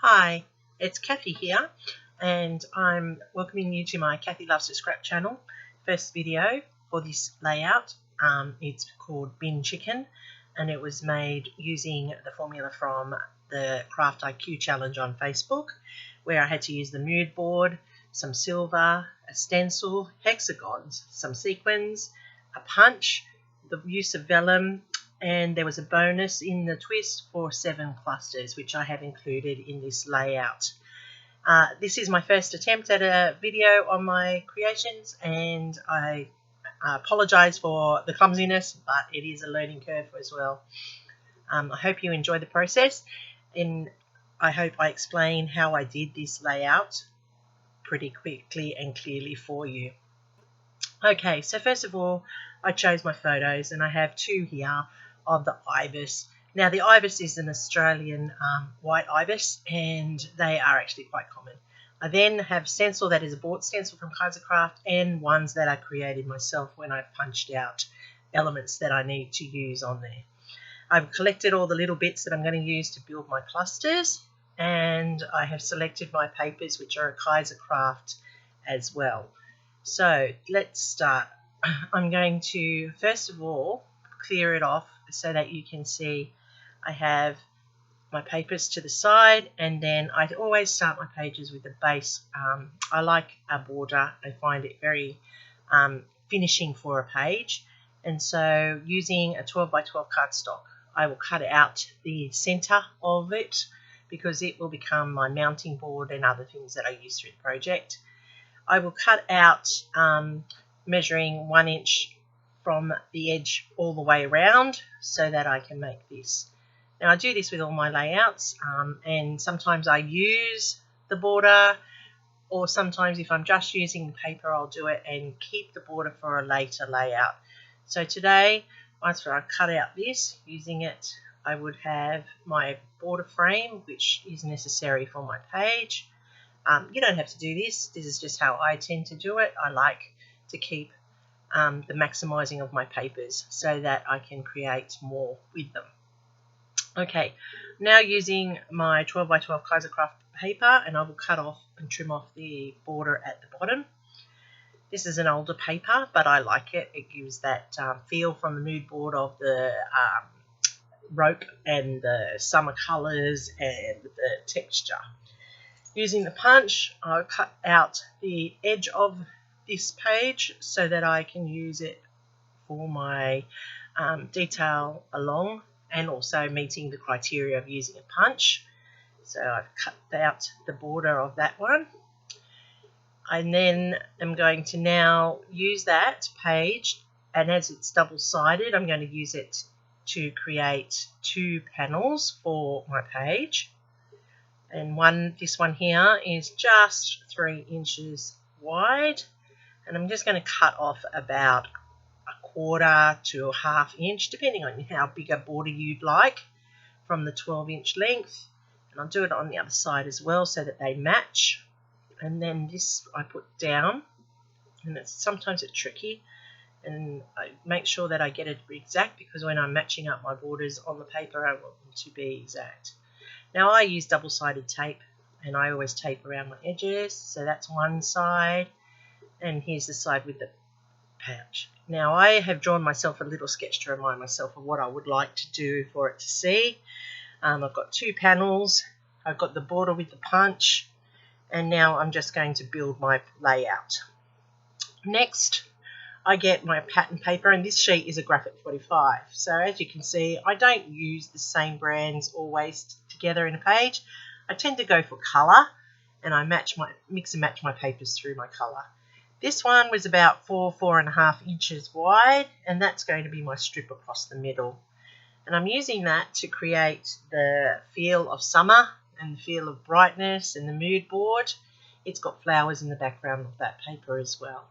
Hi, it's Kathy here, and I'm welcoming you to my Kathy Loves to Scrap channel. First video for this layout. It's called Bin Chicken, and it was made using the formula from the CraftIQ challenge on Facebook, where I had to use the Moodboard, some silver, a stencil, hexagons, some sequins, a punch, the use of vellum, and there was a bonus in the twist for 7 clusters, which I have included in this layout. This is my first attempt at a video on my creations, and I apologise for the clumsiness, but it is a learning curve as well. I hope you enjoy the process, and I hope I explain how I did this layout pretty quickly and clearly for you. Okay, so first of all, I chose my photos, and I have 2 here of the ibis. Now, the ibis is an Australian white ibis, and they are actually quite common. I then have stencil that is a bought stencil from Craft, and ones that I created myself when I've punched out elements that I need to use on there. I've collected all the little bits that I'm going to use to build my clusters, and I have selected my papers, which are a Craft as well. So let's start. I'm going to first of all clear it off so that you can see I have my papers to the side, and then I always start my pages with a base. I like a border. I find it very finishing for a page, and so using a 12 by 12 cardstock, I will cut out the center of it because it will become my mounting board and other things that I use through the project. I will cut out measuring 1 inch from the edge all the way around so that I can make this. Now, I do this with all my layouts, and sometimes I use the border, or sometimes if I'm just using the paper, I'll do it and keep the border for a later layout. So today, after I cut out this, using it, I would have my border frame, which is necessary for my page. You don't have to do this. This is just how I tend to do it. I like to keep the maximising of my papers so that I can create more with them. Okay, now using my 12 by 12 Craft paper, and I will cut off and trim off the border at the bottom. This is an older paper, but I like it. It gives that feel from the mood board of the rope and the summer colours and the texture. Using the punch, I'll cut out the edge of this page so that I can use it for my detail along, and also meeting the criteria of using a punch. So I've cut out the border of that one. I then am going to now use that page, and as it's double-sided, I'm going to use it to create 2 panels for my page. And this one here is just 3 inches wide, and I'm just going to cut off about 1/4 to 1/2 inch, depending on how big a border you'd like, from the 12-inch length. And I'll do it on the other side as well so that they match. And then this I put down, and sometimes it's tricky, and I make sure that I get it exact, because when I'm matching up my borders on the paper, I want them to be exact. Now, I use double-sided tape, and I always tape around my edges, so that's one side, and here's the side with the pouch. Now, I have drawn myself a little sketch to remind myself of what I would like to do for it to see. I've got 2 panels, I've got the border with the punch, and now I'm just going to build my layout. Next, I get my pattern paper, and this sheet is a Graphic 45. So as you can see, I don't use the same brands always together in a page. I tend to go for colour, and I mix and match my papers through my colour. This one was about 4.5 inches wide, and that's going to be my strip across the middle. And I'm using that to create the feel of summer and the feel of brightness and the mood board. It's got flowers in the background of that paper as well.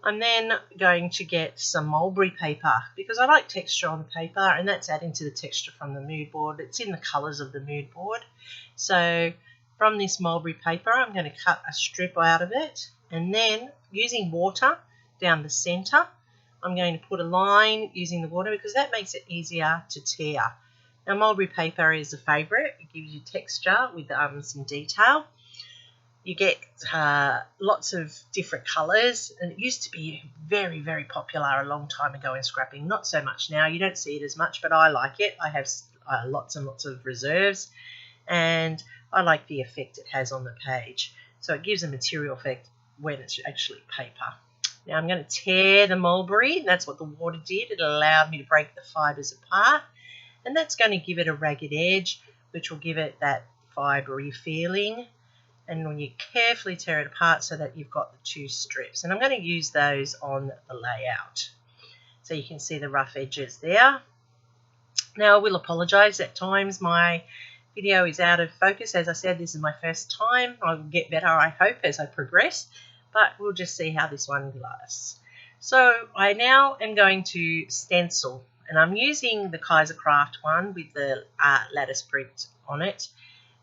I'm then going to get some mulberry paper, because I like texture on the paper, and that's adding to the texture from the mood board. It's in the colours of the mood board. So from this mulberry paper, I'm going to cut a strip out of it, and then using water down the centre, I'm going to put a line using the water, because that makes it easier to tear. Now, mulberry paper is a favourite. It gives you texture with some detail. You get lots of different colours, and it used to be very, very popular a long time ago in scrapping. Not so much now. You don't see it as much, but I like it. I have lots and lots of reserves, and I like the effect it has on the page. So it gives a material effect when it's actually paper. Now I'm going to tear the mulberry. That's what the water did. It allowed me to break the fibres apart, and that's going to give it a ragged edge, which will give it that fibrey feeling. And when you carefully tear it apart so that you've got the two strips. And I'm going to use those on the layout. So you can see the rough edges there. Now I will apologise, at times my video is out of focus. As I said, this is my first time. I will get better, I hope, as I progress. But we'll just see how this one lasts. So I now am going to stencil. And I'm using the Kaisercraft one with the lattice print on it.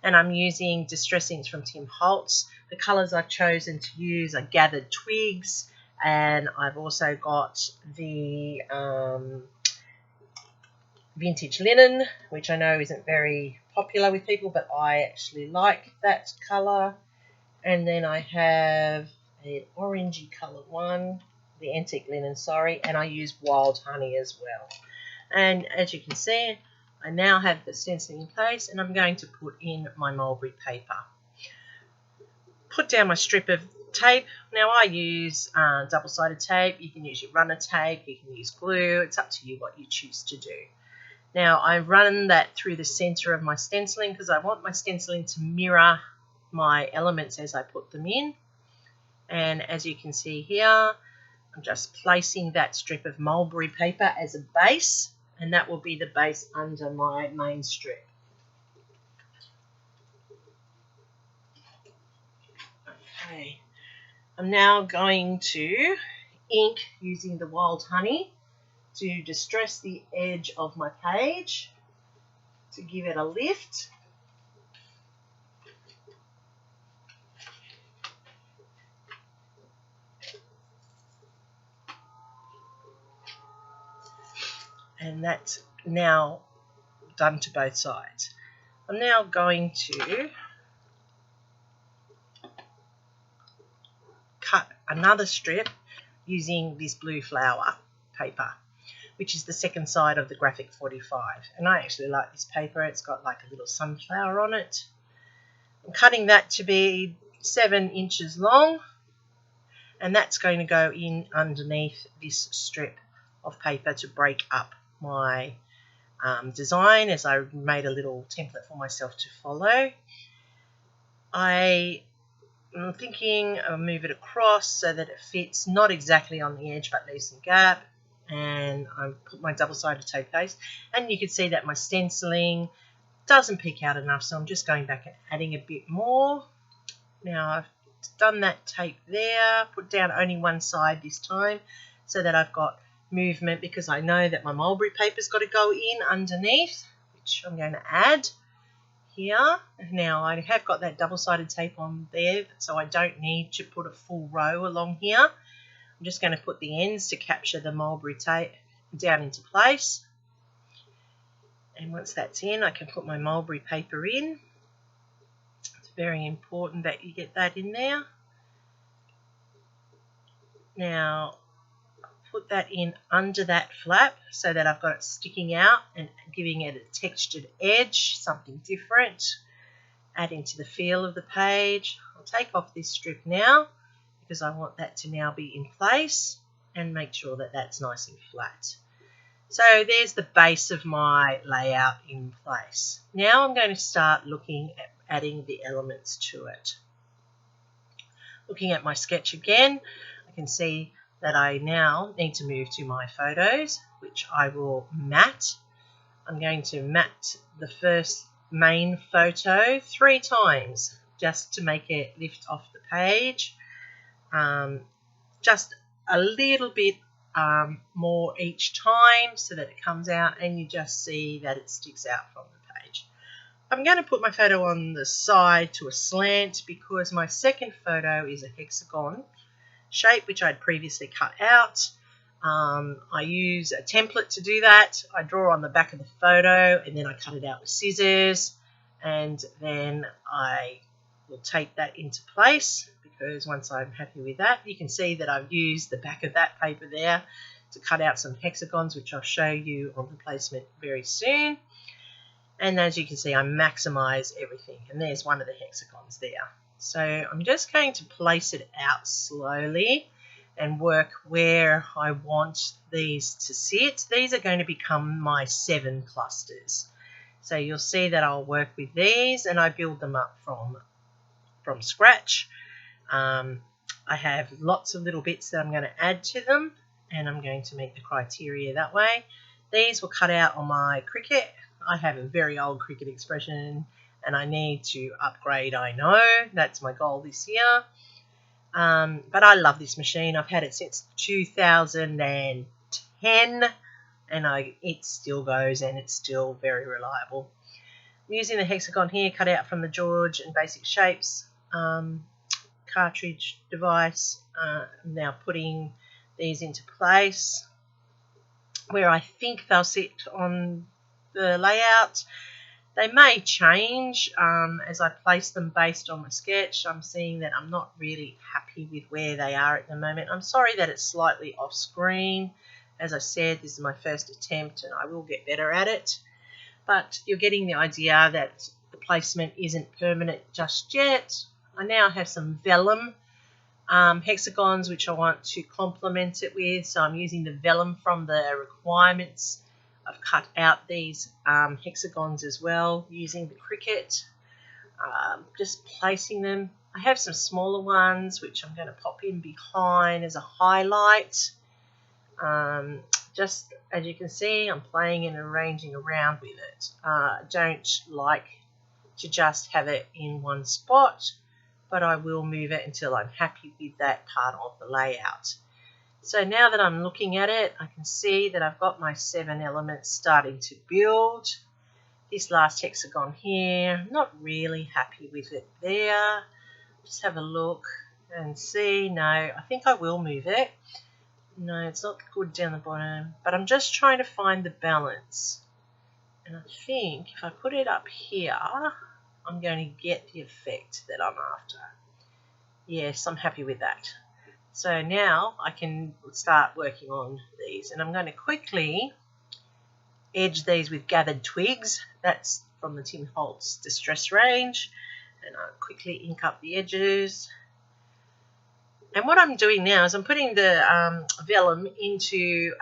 And I'm using Distress Inks from Tim Holtz. The colours I've chosen to use are Gathered Twigs, and I've also got the Vintage Linen, which I know isn't very popular with people, but I actually like that colour. And then I have an orangey colour one, the Antique Linen, sorry, and I use Wild Honey as well. And as you can see, I now have the stenciling in place, and I'm going to put in my mulberry paper. Put down my strip of tape. Now I use double-sided tape. You can use your runner tape, you can use glue. It's up to you what you choose to do. Now I run that through the centre of my stenciling because I want my stenciling to mirror my elements as I put them in. And as you can see here, I'm just placing that strip of mulberry paper as a base, and that will be the base under my main strip. Okay, I'm now going to ink using the Wild Honey to distress the edge of my page to give it a lift. And that's now done to both sides. I'm now going to cut another strip using this blue flower paper, which is the second side of the Graphic 45. And I actually like this paper. It's got like a little sunflower on it. I'm cutting that to be 7 inches long, and that's going to go in underneath this strip of paper to break up my design, as I made a little template for myself to follow. I'm thinking I'll move it across so that it fits not exactly on the edge but leaves some gap, and I put my double-sided tape case, and you can see that my stenciling doesn't peek out enough, so I'm just going back and adding a bit more. Now I've done that tape there, put down only one side this time so that I've got movement, because I know that my mulberry paper's got to go in underneath, which I'm going to add here. Now I have got that double-sided tape on there, so I don't need to put a full row along here. I'm just going to put the ends to capture the mulberry tape down into place. And once that's in, I can put my mulberry paper in. It's very important that you get that in there. Now put that in under that flap so that I've got it sticking out and giving it a textured edge, something different, adding to the feel of the page. I'll take off this strip now because I want that to now be in place, and make sure that that's nice and flat. So there's the base of my layout in place. Now I'm going to start looking at adding the elements to it. Looking at my sketch again, I can see that I now need to move to my photos, which I will matte. I'm going to matte the first main photo 3 times just to make it lift off the page. Just a little bit more each time so that it comes out and you just see that it sticks out from the page. I'm going to put my photo on the side to a slant because my second photo is a hexagon shape which I'd previously cut out. I use a template to do that. I draw on the back of the photo and then I cut it out with scissors, and then I will take that into place, because once I'm happy with that, you can see that I've used the back of that paper there to cut out some hexagons, which I'll show you on the placement very soon. And as you can see, I maximise everything, and there's one of the hexagons there. So I'm just going to place it out slowly and work where I want these to sit. These are going to become my 7 clusters. So you'll see that I'll work with these, and I build them up from scratch. I have lots of little bits that I'm going to add to them, and I'm going to meet the criteria that way. These will cut out on my Cricut. I have a very old Cricut expression, and I need to upgrade, I know. That's my goal this year. But I love this machine. I've had it since 2010, and it still goes, and it's still very reliable. I'm using the hexagon here, cut out from the George and Basic Shapes cartridge device. I'm now putting these into place where I think they'll sit on the layout. They may change as I place them based on my sketch. I'm seeing that I'm not really happy with where they are at the moment. I'm sorry that it's slightly off screen. As I said, this is my first attempt, and I will get better at it. But you're getting the idea that the placement isn't permanent just yet. I now have some vellum hexagons which I want to complement it with. So I'm using the vellum from the requirements. I've cut out these hexagons as well using the Cricut, just placing them. I have some smaller ones which I'm going to pop in behind as a highlight. Just as you can see, I'm playing and arranging around with it. Don't like to just have it in one spot, but I will move it until I'm happy with that part of the layout. So now that I'm looking at it, I can see that I've got my 7 elements starting to build. This last hexagon here, I'm not really happy with it there. Just have a look and see. No, I think I will move it. No, it's not good down the bottom, but I'm just trying to find the balance. And I think if I put it up here, I'm going to get the effect that I'm after. Yes, I'm happy with that. So now I can start working on these, and I'm going to quickly edge these with gathered twigs. That's from the Tim Holtz Distress range, and I'll quickly ink up the edges. And what I'm doing now is I'm putting the vellum into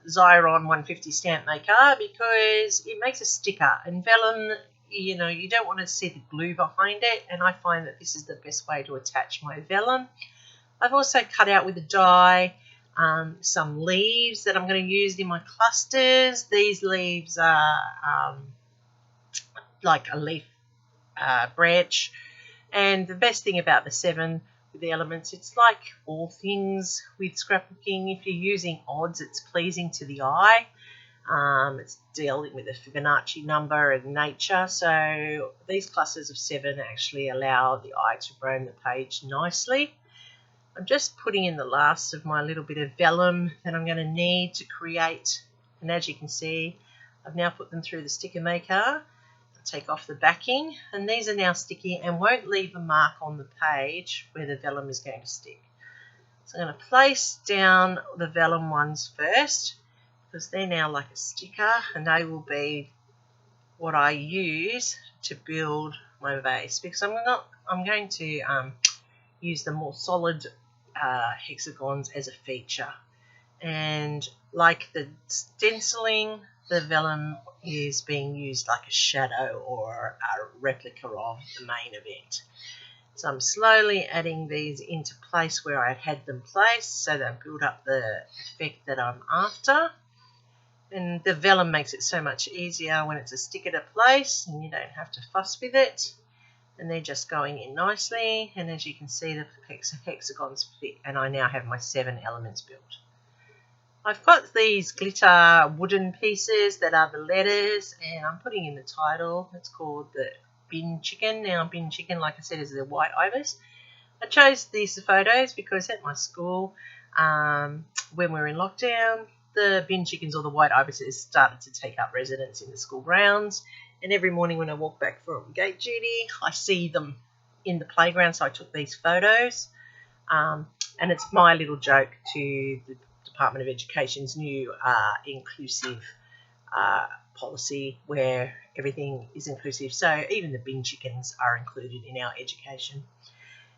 Xyron 150 stamp maker, because it makes a sticker, and vellum, you know, you don't want to see the glue behind it, and I find that this is the best way to attach my vellum. I've also cut out with a die some leaves that I'm going to use in my clusters. These leaves are like a leaf branch, and the best thing about the 7 with the elements, it's like all things with scrapbooking. If you're using odds, it's pleasing to the eye. It's dealing with a Fibonacci number and nature, so these clusters of 7 actually allow the eye to roam the page nicely. I'm just putting in the last of my little bit of vellum that I'm going to need to create, and as you can see, I've now put them through the sticker maker. I'll take off the backing, and these are now sticky and won't leave a mark on the page where the vellum is going to stick. So I'm going to place down the vellum ones first, because they're now like a sticker, and they will be what I use to build my vase, because I'm going to use the more solid hexagons as a feature. And like the stenciling, the vellum is being used like a shadow or a replica of the main event. So I'm slowly adding these into place where I had them placed, so they'll build up the effect that I'm after. And the vellum makes it so much easier when it's a sticker to place and you don't have to fuss with it. And they're just going in nicely, and as you can see, the hexagons fit, and I now have my 7 elements built. I've got these glitter wooden pieces that are the letters, and I'm putting in the title. It's called the Bin Chicken. Now, Bin Chicken, like I said, is the White Ibis. I chose these photos because at my school, when we were in lockdown, the bin chickens or the white ibises started to take up residence in the school grounds, And every morning when I walk back from gate duty, I see them in the playground, so I took these photos. And it's my little joke to the Department of Education's new inclusive policy where everything is inclusive. So even the bin chickens are included in our education.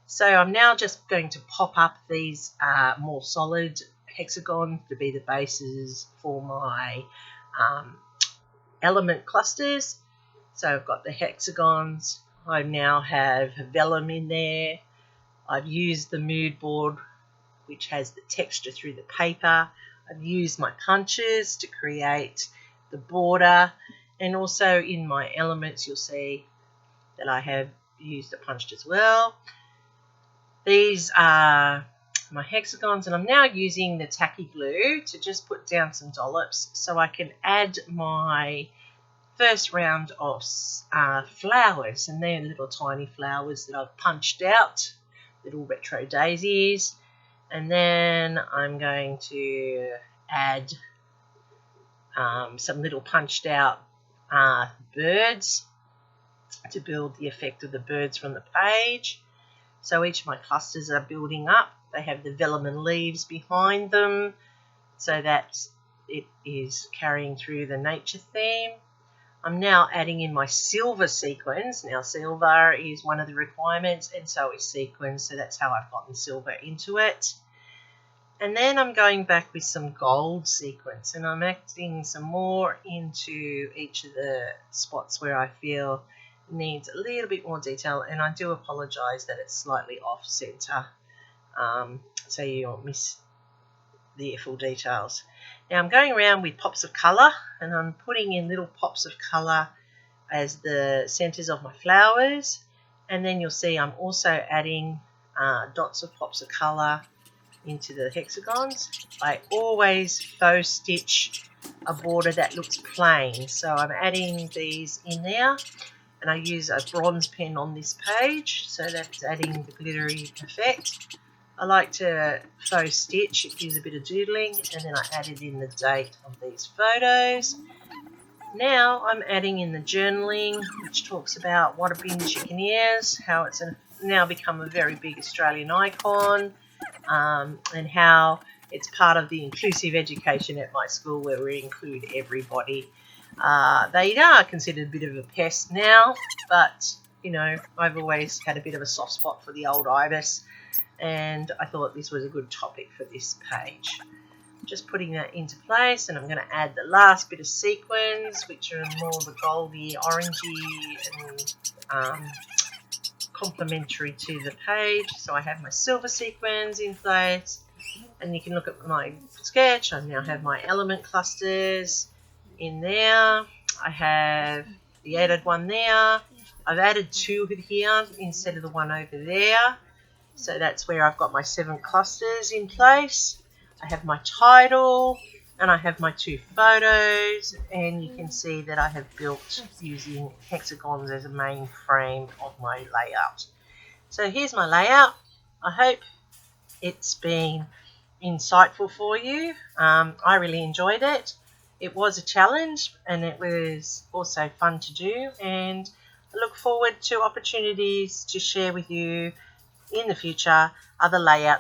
So I'm now just going to pop up these more solid hexagons to be the bases for my element clusters. So I've got the hexagons. I now have vellum in there. I've used the Moodboard, which has the texture through the paper. I've used my punches to create the border, and also in my elements you'll see that I have used the punched as well. These are my hexagons, and I'm now using the tacky glue to just put down some dollops so I can add my first round of flowers, and they're little tiny flowers that I've punched out, little retro daisies. And then I'm going to add some little punched out birds to build the effect of the birds from the page. So each of my clusters are building up. They have the vellum and leaves behind them, so that it is carrying through the nature theme. I'm now adding in my silver sequins. Now silver is one of the requirements, and so is sequins, so that's how I've gotten silver into it. And then I'm going back with some gold sequins, and I'm adding some more into each of the spots where I feel needs a little bit more detail, and I do apologise that it's slightly off centre, so you won't miss the full details. Now I'm going around with pops of colour, and I'm putting in little pops of colour as the centres of my flowers, and then you'll see I'm also adding dots of pops of colour into the hexagons. I always faux stitch a border that looks plain, so I'm adding these in there, and I use a bronze pen on this page, so that's adding the glittery effect. I like to faux stitch, it gives a bit of doodling, and then I added in the date of these photos. Now I'm adding in the journaling, which talks about what a bin chicken is, how it's now become a very big Australian icon, and how it's part of the inclusive education at my school where we include everybody. They are considered a bit of a pest now, but you know, I've always had a bit of a soft spot for the old ibis, and I thought this was a good topic for this page. Just putting that into place, and I'm going to add the last bit of sequins, which are more the goldy, orangey, and complementary to the page. So I have my silver sequins in place, and you can look at my sketch. I now have my element clusters in there. I have the added one there. I've added two here instead of the one over there, so that's where I've got my 7 clusters in place. I have my title, and I have my 2 photos, and you can see that I have built using hexagons as a main frame of my layout. So here's my layout. I hope it's been insightful for you. I really enjoyed it. It was a challenge, and it was also fun to do, and I look forward to opportunities to share with you in the future other layouts